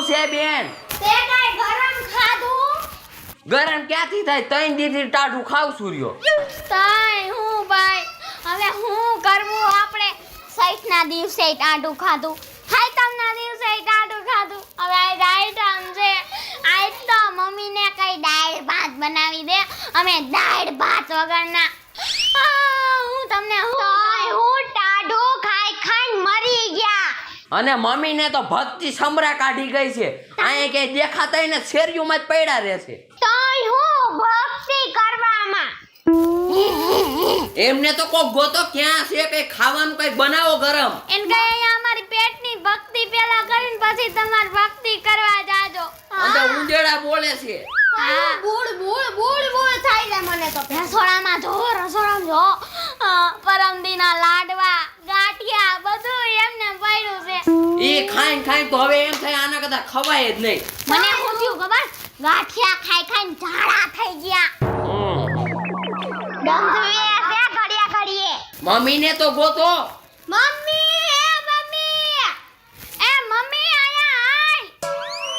છે બેન? તે કાઈ ગરમ ખાધું? ગરમ ક્યાંથી થાય? 3 દીથી ટાઢું ખાવ સૂર્યો. તાય હું ભાઈ હવે હું કરવું આપણે સૈઠના દિવસે ટાઢું ખાધું હાઈતમના દિવસે ટાઢું ખાધું હવે આ આઈટમ છે આજ તો મમ્મીને કઈ દાળ ભાત બનાવી દે અમે દાળ ભાત વગરના હું તમને હું ટાઢું ખાઈ ખાઈને મરી ગયા અને મમ્મીને તો ભક્તિ સમરા કાઢી ગઈ છે. અહીંયા કઈ દેખાતા ને શેરીઓમાં જ પડ્યા રહે છે. તોય હું ભક્તિ કરવામાં એમને તો કોક ગોતો ક્યાં છે, કઈ ખાવાનું કઈ બનાવો ગરમ. એન કે અહીંયા અમારી પેટની ભક્તિ પેલા કરીને પછી તમારી ભક્તિ કરવા જાજો અંદર ઉંદેડા બોલે છે. હા બૂળ થાય છે મને તો રસોડામાં જો પરમદીના લાડવા ગાંઠિયા બધું એમને પડ્યું છે. ઈ ખાઈને તો હવે એમ થાય આના કદા ખવાય જ નહીં. મને શું થયું ખબર ગાંઠિયા ખાઈને ઝાડા થઈ ગયા ગંધવે છે ઘડિયા મમ્મીને તો ગોતો. મમ્મી આયા આય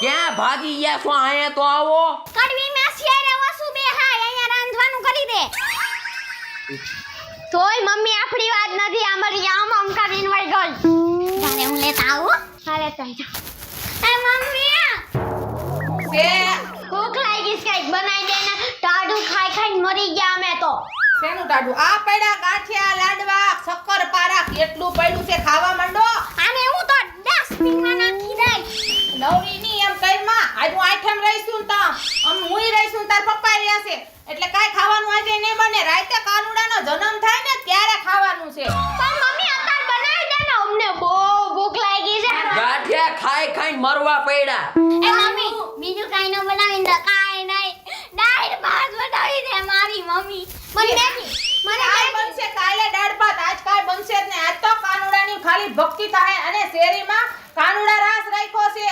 ક્યાં ભાગી ગયા છો? અહીંયા તો આવો. કડવી માં શેરે વસુ બે હાય અહીંયા રાંધવાનું કરી દે તોય મમ્મી આપણી વાત નથી અમારી આમ કરીને વળી ગઈ તારે હું લેતા આવું હાલે તઈ જા એ મમ્મી કે ભૂખ લાગી છે કઈક બનાવી દે ને ટાઢું ખાઈને મરી ગયા અમે તો શેનું ટાઢું? આ પડ્યા ગાંઠિયા લાડવા શક્કરપારા કેટલું પડ્યું છે, ખાવા માંડો. આને હું તો ડસ્ટબિનમાં નાખી દઈ નવરીની એમ કઈમાં આજ હું આઠમ રહીશું તા હુંય રહીશું તાર પપ્પા રહ્યા છે એટલે કાઈ ખાવાનું આજે નહીં બને. રાતે કાનુડાનો જન્મ થાય ને ત્યારે ખાવાનું છે. પણ મમ્મી અત્યારે બનાવી દે ને અમને બહુ ભૂખ લાગી છે ગાંઠિયા ખાઈને મરવા પડ્યા. એ મમ્મી બીજું કાઈ ન બનાવી દે કાઈ નહીં દાળ ભાત બનાવી દે મારી મમ્મી મને કાઈ બનશે કાલે દાળ ભાત, આજ કાઈ બનશે જ નહીં. આજ તો કાનુડાની ખાલી ભક્તિ થાય અને શેરીમાં કાનુડા રાસ રાખ્યો છે.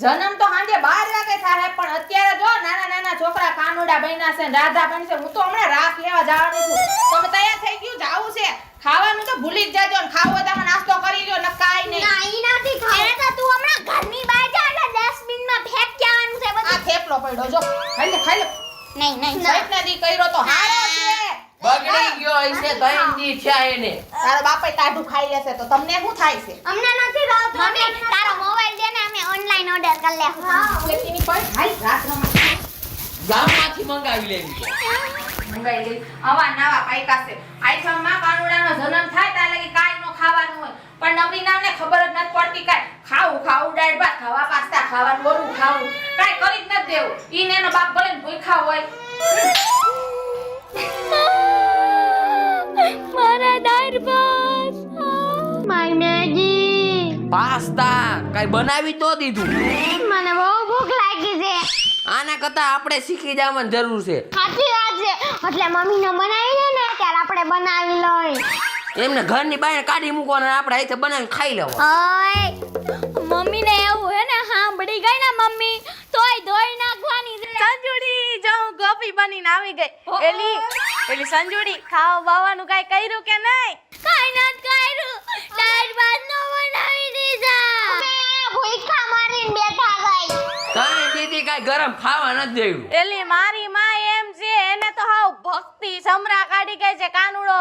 જન્મ તો સાંજે 12 વાગે થાય પણ અત્યારે જો નાના છોકરા કાનુડા બન્યા છે ને રાધા બનશે. હું તો હમણાં રાસ લેવા જવાની છું. તમે તૈયાર થઈ ગયું જાવું છે? ખાવાનું તો ભૂલી જ જાજો ને ખાવો તો નાસ્તો કરી લ્યો ને કાઈ નહીં. નહીં નથી ખાવું તો તું હમણાં ઘરની બહાર જા એટલે ડસ્ટબિનમાં ફેંકી આવવાનું છે બધું. આ થેપલો પડ્યો જો ખાઈ લે. નહીં સૈટના દી કર્યો તો હારો છે. બગડી ગયો હશે 3 દી થયા એને. તારો બાપે ટાઢું ખાઈ લેશે તો તમને શું થાય છે? અમને નથી ભાવતું મમ્મી તારો મોબાઈલ દે ને અમે ઓનલાઈન ઓર્ડર કરી લેશું લેતીની પણ હાલ રાત રમા ગામમાંથી મંગાવી લેવી છે. મંગાઈ ગઈ આવા નવા પાયકા છે. આઈફામાં કાનુડાનો જન્મ થાય ત્યાં લગી કાઈ નો ખાવાનું હોય પણ નવરી નામને ખબર જ નથી પડતી કાઈ ખાવું દાળ ભાત ખાવા પાસ્તા ખાવા બોરું ખાવું કાઈ કરી જ નથી દેવું. ઈને એનો બાપ ભલે ને ભૂખ્યા હોય. મારા દાળ ભાત માય મેગી પાસ્તા કઈ બનાવી તો દીધું. મને બહુ ભૂખ લાગી છે આના કરતા આપણે શીખી જવાની જરૂર છે. સાચી વાત છે એટલે મમ્મીને બનાવી દે ને ત્યારે આપણે બનાવી લઈ એમને ઘરની બહાર કાઢી મૂકવાના આપણે અહીંથી બનાવીને ખાઈ લેવા. ઓય મમ્મીને એવું હે ને સાંભળી ગઈ ને મમ્મી તોય ધોઈ નાખવાની છે સંજુડી જો હું ગોપી બનીને આવી ગઈ. એલી સંજુડી ખાવા બાવાનું કાઈ કર્યું કે નહીં? કાઈ નત કર્યું દાળ ભાત નો બનાવી દીધા મે ભૂખા મારીને બેઠા ગઈ કાંઈ દીદી કાંઈ ગરમ ખાવા નથી દેવું. એલી મારી માં એમ છે એને તો હાવ ભક્તિ સમરા કાઢી ગઈ છે. કાનુડો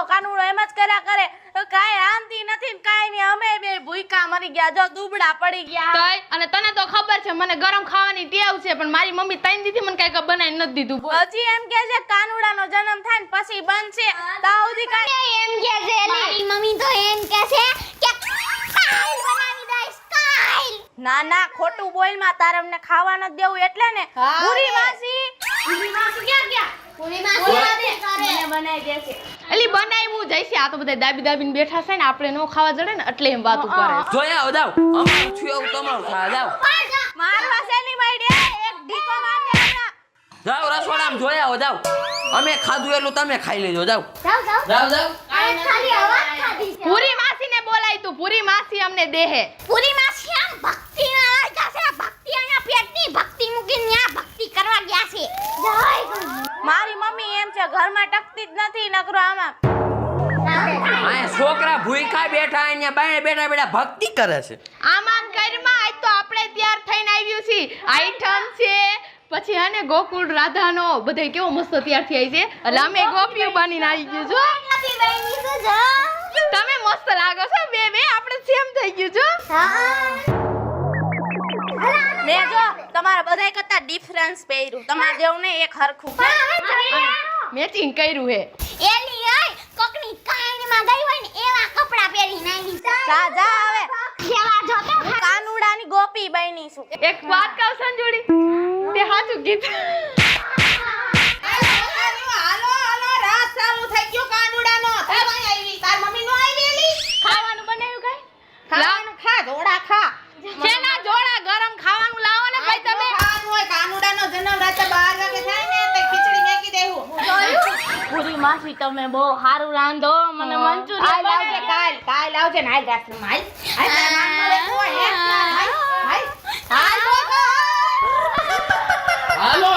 એમ જ કર્યા કરે કાઈ આંતી નથી ને કાઈ નહીં. અમે બે ભૂખા મરી ગયા જો દુબળા પડી ગયા. તોય અને તને તો ખબર છે મને ગરમ ખાવાની ટેવ છે પણ મારી મમ્મી 3 દીથી મને કાઈ બનાવી નથી દીધું. બોલ. હજી એમ કે છે કાનુડાનો જન્મ થાય ને પછી બનશે તા સુધી કાઈ એમ કે છે મારી મમ્મી તો એમ કે છે કે સ્ટાઈલ બનાવી દઈશ સ્ટાઈલ ના ખોટું બોલ માં તારે અમને ખાવા નથી દેવું એટલે ને. પૂરી માસી ક્યાં પૂરી માસી કરે બનાવી દેશે. એલી બનાવ્યું જઈશે આ તો બધા દાબીને બેઠા છે ને આપણે નો ખાવા જડે ને એટલે એમ વાતું કરે. જોયા હો જાવ અમારું થયું એવું તમારું થા જાવ. મારવા સેની માઈડે એક ઢીકો માર દે હમણાં. જાવ રસોડામાં જોયા હો જાવ. અમે ખાધું એટલું તમે ખાઈ લેજો જાવ. જાવ ખાલી અવાજ ખાધી છે પૂરી માસીને બોલાય તું પૂરી માસી અમને દેહે. પૂરી માસી આમ ભક્તિ ના લાગ્યા છે ભક્તિ આના પેટની ભક્તિ મૂકીને ન્યા ભક્તિ કરવા ગયા છે જય મારી મમ્મી એમ છે ઘરમાં ટકતી જ નથી નકરો આમાં. આ છોકરા ભૂખ્યા બેઠા અહીંયા બાયણે બેઠા ભક્તિ કરે છે. આમાં ઘરમાં આજ તો આપણે તૈયાર થઈને આવ્યું ગયું છે આઈટમ છે પછી આને ગોકુળ રાધાનો બધે કેવો મસ્ત તૈયાર થઈ છે એટલે અમે ગોપીઓ બનીને આવી ગયું છો ગોપી બની છું જો તમે મસ્ત લાગો છો બે આપણે સેમ થઈ ગયું છો મેં જો તમારા બધાય કરતા ડિફરન્સ પહેર્યું તમારે જેવું ને એક હરખું મેચિંગ કર્યું હે એલી આય કોકની કાઈનમાં ગઈ હોય ને એવા કપડા પહેરીને આવી જા જા હવે કેવા જોતો હું કાનુડાની ગોપી બની છું એક વાત કહું સંજોડી તે સાચું કીધું હાલો હાલો રાત ચાલુ થઈ ગયો કાનુડાનો તે ભાઈ આવી તાર મમ્મી નો આવી એલી ખાવાનું બનાવ્યું કઈ ખાવાનું ખા જોડા ખા શેના જોડા ગરમ ખાવાનું લાવો ને ભાઈ તમે ખાવાનું હોય કાનુડાનો જન્મ રાતે 12 વાગે થાય ને તે ખીચડી મેકી દેવું પૂરી માસી તમે બહુ સારું રાંધો મને મંચુરિયન લાવજે કાલ લાવજે ને હાલ રાત નું હાલ હાલ તારા માન મળે કોઈ હે હાલ હાલ હાલો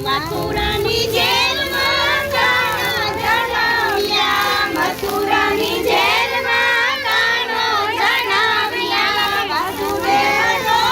મથુરાની જેલમાં જણાવ્યા મથુરાની જેલમાં કાનો જણાવ્યા વાસુદેવનો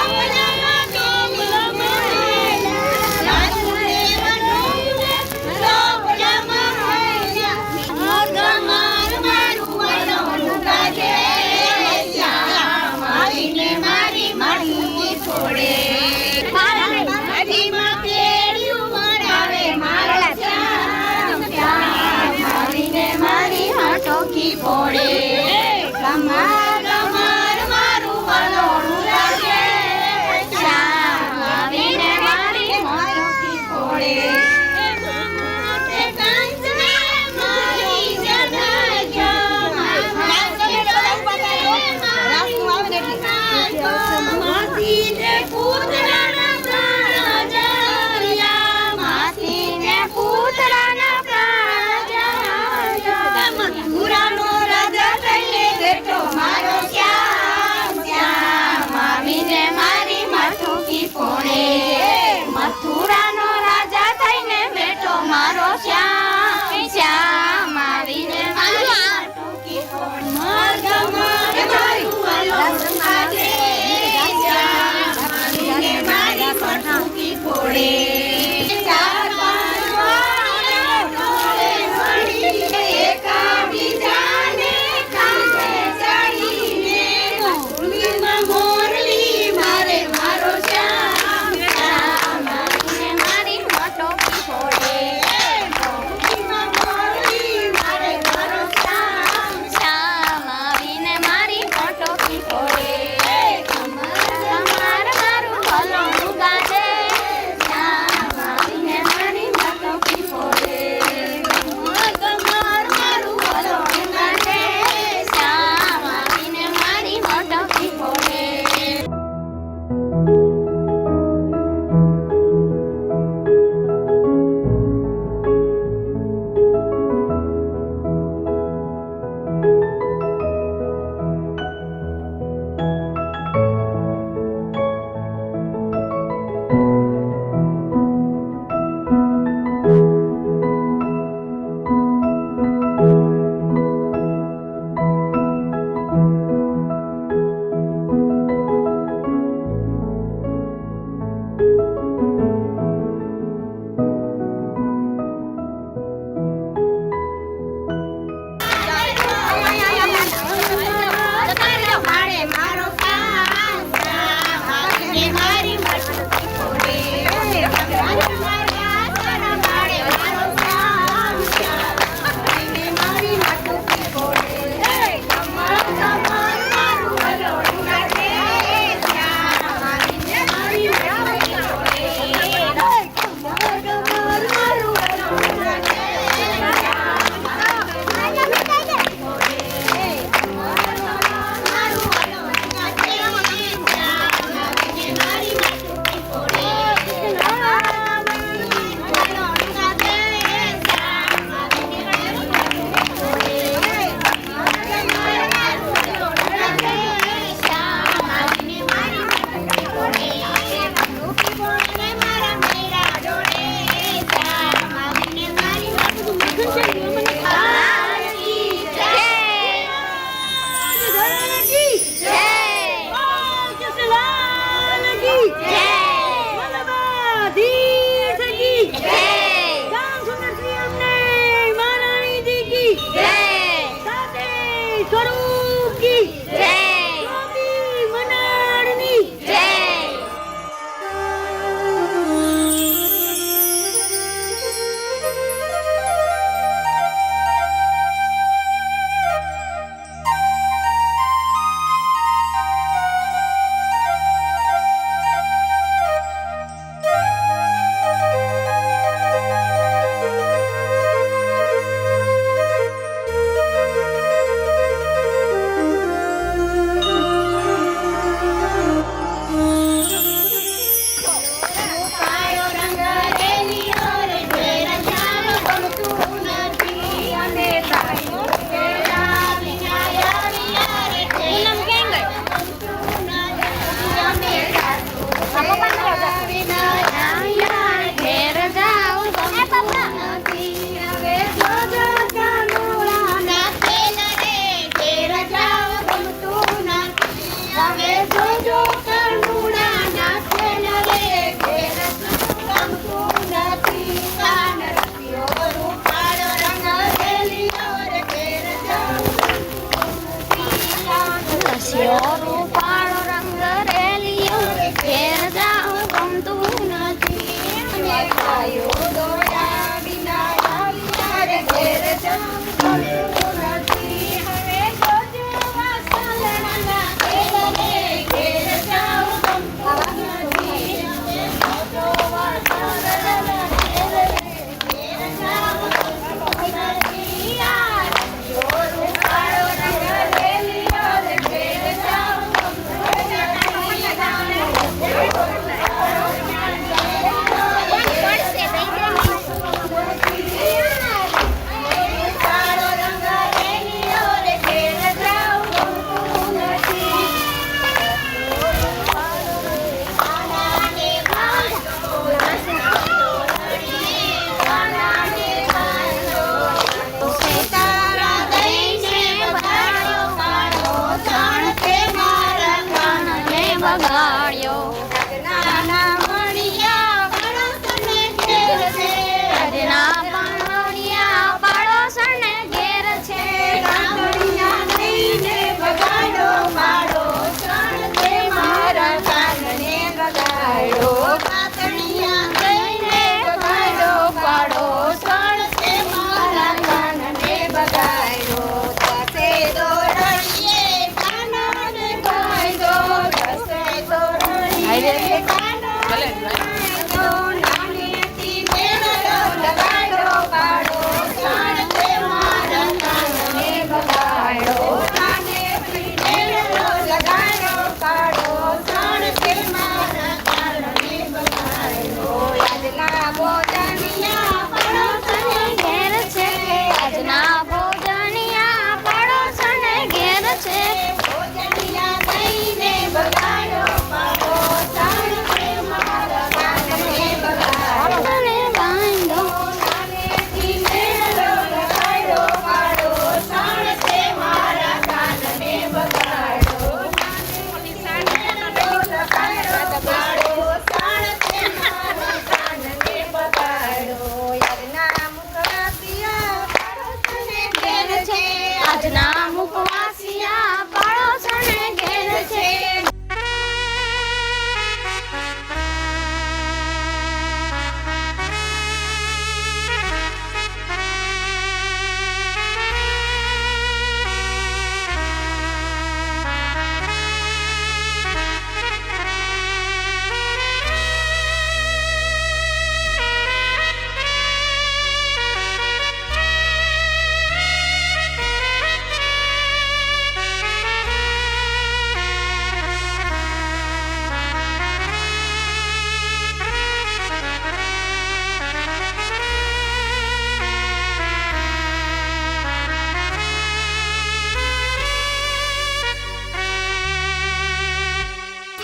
ગાયો દોયા વિના ડાલિયા રે ઘેર જાઉં ગમતું નથી. હવે જોજો વાસણના ઘેરને ઘેર જાઉં ગમતું નથી. હવે જોજો વાસણના ઘેરને ઘેર જાઉં ગમતું નથી. આ રંગીયો કાળો રંગ રેલિયો રે ઘેર જાઉં ગમતું બગાડ્યો નાના મણિયા વણસને ઘેર છે. આજના પાણિયા પાડોશને ઘેર છે. કામળિયા લઈને બગાડો પાડો ચણ તે મારા કાનને બગાડો. કાતણિયા લઈને બગાડો પાડો ચણ તે મારા કાનને બગાડો. તસે દોરડીએ કાનને ભાઈદો. તસે દોરડીએ કાનને ભાઈદો. નાનેથી મેળો લગાડો પાડો ચણ તે મારા કાનને બગાડો. નાનેથી મેળો લગાડો પાડો ચણ તે મારા કાનને બગાડો. યાદના બોધનિયા પડોશને ઘેર છે. આજના ભોજનિયા પાડોશને ઘેર છે. ભોજનિયા લઈને બગાડો પાડો ચણ તે મારા કાનને બગાડો. અને બાંધો નાનેથી મેળો લગાડો પાડો ચણ તે મારા કાનને બગાડો. નાનેથી મેળો લગાડો પાડો ચણ તે મારા કાનને બગાડો. યાદના મુખવાસિયા પાડોશને ઘેર છે. આજના મુખવાસિયા પાડોશને ઘેર છે.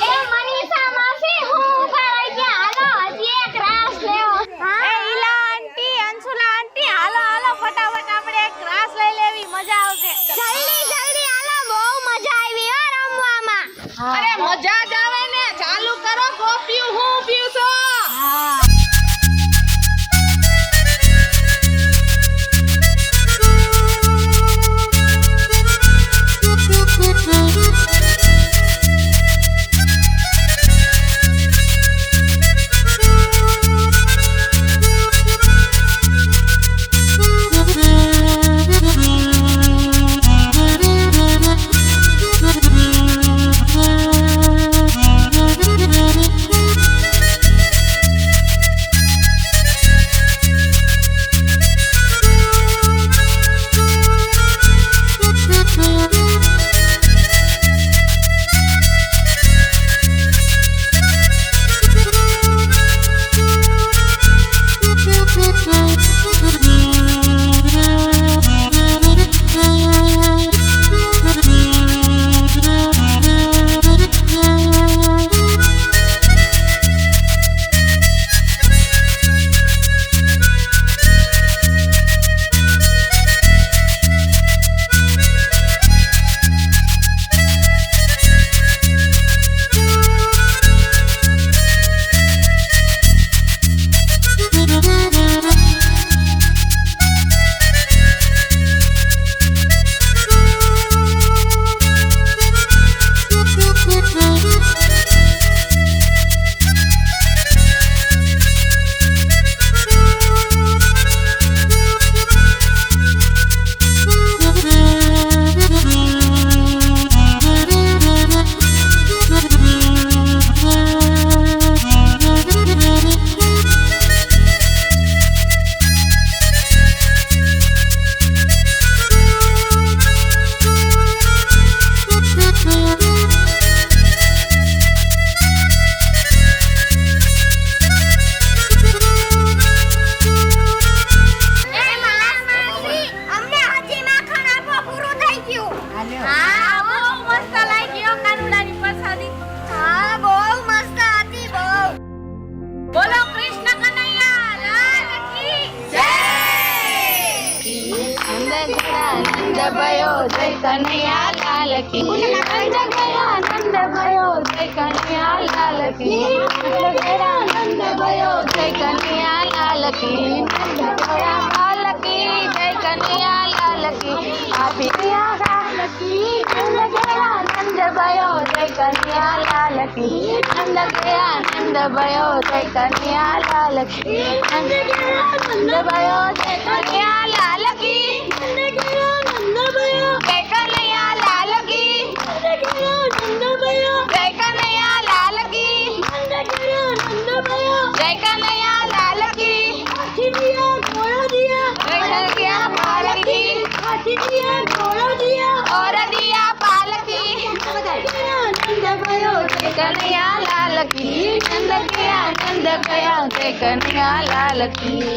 એ મનીષા માસી હું ઉપર ગયા. હાલો હજી એક રાસ લેવો. એ ઈલા આંટી અંશુલા આંટી હાલો હાલો ફટાફટ આપણે એક ગ્રાસ લઈ લેવી મજા આવશે. જલ્દી જલ્દી હાલો, બહુ મજા આવી હો રમવામાં. અરે મજા જ આવે ને. ચાલુ કરો કોફી હું પીઉં છો. જય કનૈયા લાલ કી નંદ ગયા નંદ ભયો જય કનૈયા લાલ કી નંદ ગયા નંદ ભયો જય કનૈયા લાલ કી નંદ ગયા લાલ કી જય કનૈયા લાલ કી આપી ગયા લાલ કી નંદ ગયા નંદ ભયો જય કનૈયા લાલ કી નંદ ગયા નંદ ભયો જય કનૈયા લાલ કી નંદ ગયા નંદ ભયો જય કનૈયા લાલ કી નંદ ગયા નંદ ભયો જય કનૈયા લાલ કી નંદ ગયા નંદ ભયો જય કનૈયા લાલ કી નંદ ગયા નંદ ભયો જય કનૈયા લાલ કી હાથી દિયા ઘોડા દિયા જય કનૈયા પાલકી હાથી દિયા ઘોડા દિયા ઓર દિયા પાલકી નંદ ગયા નંદ ભયો જય કનૈયા લાલ કી નંદ ગયા નંદ ભયો જય કનૈયા લાલ કી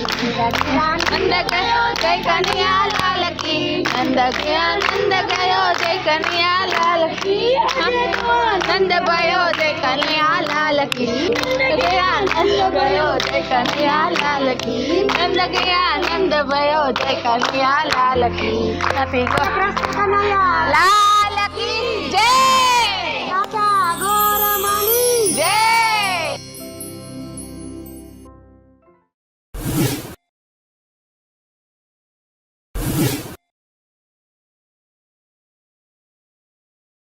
નંદ ગયો જય કનૈયા લાલ કી નંદ ગયા નંદ ગયો જય કનૈયા લાલ કી નંદ ભયો જય કનૈયા લાલ કી નંદ ગયા નંદ ભયો જય કનૈયા લાલ કી નંદ ગયા નંદ ભયો જય કનૈયા લાલ કી નથી કનૈયા લાલ કી જય